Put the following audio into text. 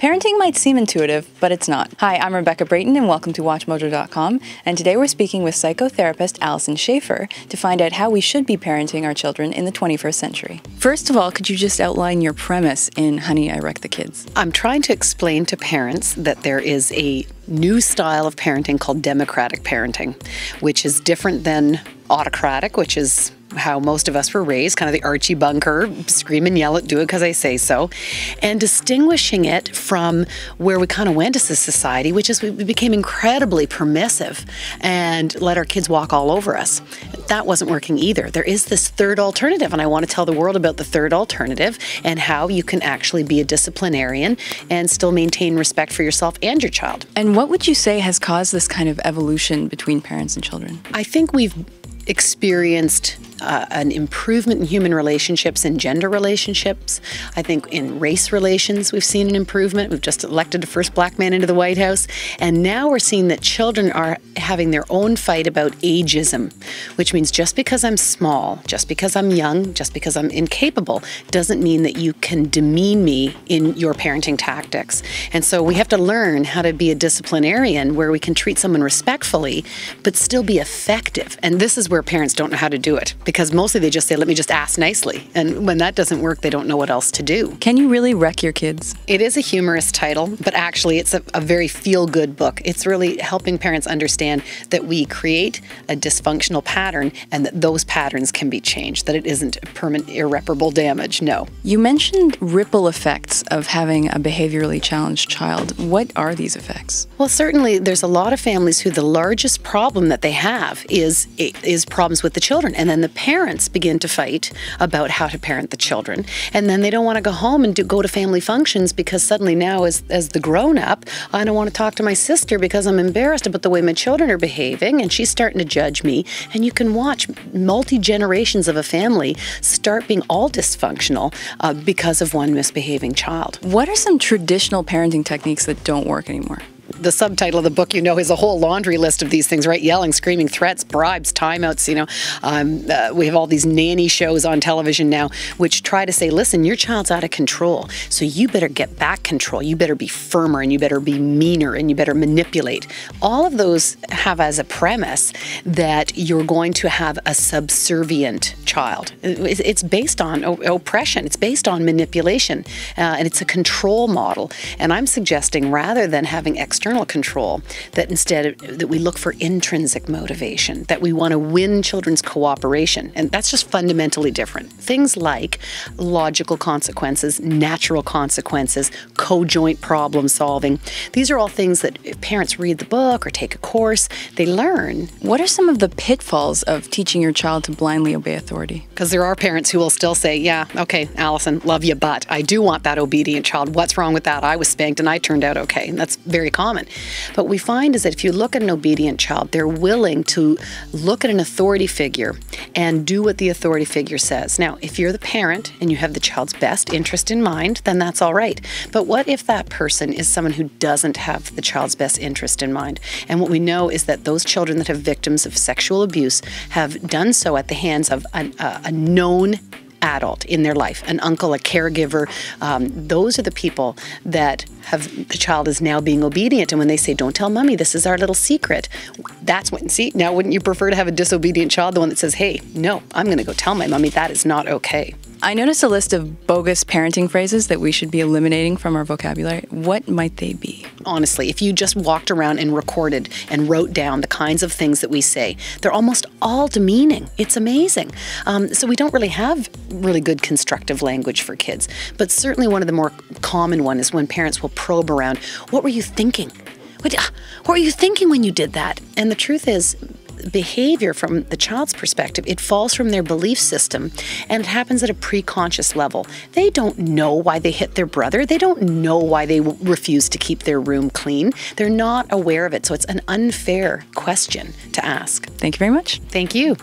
Parenting might seem intuitive, but it's not. Hi, I'm Rebecca Brayton and welcome to WatchMojo.com, and today we're speaking with psychotherapist Alyson Schafer to find out how we should be parenting our children in the 21st century. First of all, could you just outline your premise in Honey, I Wrecked the Kids? I'm trying to explain to parents that there is a new style of parenting called democratic parenting, which is different than autocratic, which is how most of us were raised, kind of the Archie Bunker, scream and yell it, do it because I say so, and distinguishing it from where we kind of went as a society, which is we became incredibly permissive and let our kids walk all over us. That wasn't working either. There is this third alternative, and I want to tell the world about the third alternative and how you can actually be a disciplinarian and still maintain respect for yourself and your child. And what would you say has caused this kind of evolution between parents and children? I think we've experienced an improvement in human relationships and gender relationships. I think in race relations we've seen an improvement. We've just elected the first black man into the White House, and now we're seeing that children are having their own fight about ageism, which means just because I'm small, just because I'm young, just because I'm incapable, doesn't mean that you can demean me in your parenting tactics. And so we have to learn how to be a disciplinarian where we can treat someone respectfully but still be effective. And this is where parents don't know how to do it, because mostly they just say, let me just ask nicely. And when that doesn't work, they don't know what else to do. Can you really wreck your kids? It is a humorous title, but actually it's a very feel-good book. It's really helping parents understand that we create a dysfunctional pattern and that those patterns can be changed, that it isn't permanent, irreparable damage, no. You mentioned ripple effects of having a behaviorally challenged child. What are these effects? Well, certainly there's a lot of families who the largest problem that they have is problems with the children, and then the parents begin to fight about how to parent the children, and then they don't want to go home and go to family functions because suddenly now as the grown-up, I don't want to talk to my sister because I'm embarrassed about the way my children are behaving, and she's starting to judge me. And you can watch multi-generations of a family start being all dysfunctional because of one misbehaving child. What are some traditional parenting techniques that don't work anymore? The subtitle of the book, is a whole laundry list of these things, right? Yelling, screaming, threats, bribes, timeouts, we have all these nanny shows on television now which try to say, listen, your child's out of control, so you better get back control. You better be firmer, and you better be meaner, and you better manipulate. All of those have as a premise that you're going to have a subservient child. It's based on oppression. It's based on manipulation, and it's a control model. And I'm suggesting rather than having external control, that instead that we look for intrinsic motivation, that we want to win children's cooperation. And that's just fundamentally different. Things like logical consequences, natural consequences, co-joint problem solving. These are all things that if parents read the book or take a course, they learn. What are some of the pitfalls of teaching your child to blindly obey authority? Because there are parents who will still say, yeah, okay, Alyson, love you, but I do want that obedient child. What's wrong with that? I was spanked and I turned out okay. And that's very common. But what we find is that if you look at an obedient child, they're willing to look at an authority figure and do what the authority figure says. Now, if you're the parent and you have the child's best interest in mind, then that's all right. But what if that person is someone who doesn't have the child's best interest in mind? And what we know is that those children that have victims of sexual abuse have done so at the hands of a known adult in their life, an uncle, a caregiver. Those are the people that the child is now being obedient. And when they say, don't tell mommy, this is our little secret, that's when, see, now wouldn't you prefer to have a disobedient child, the one that says, hey, no, I'm going to go tell my mommy that is not okay? I noticed a list of bogus parenting phrases that we should be eliminating from our vocabulary. What might they be? Honestly, if you just walked around and recorded and wrote down the kinds of things that we say, they're almost all demeaning. It's amazing. So we don't really have really good constructive language for kids. But certainly one of the more common one is when parents will probe around, what were you thinking? What were you thinking when you did that? And the truth is, behavior from the child's perspective, it falls from their belief system, and it happens at a pre-conscious level. They don't know why they hit their brother. They don't know why they refuse to keep their room clean. They're not aware of it. So it's an unfair question to ask. Thank you very much. Thank you.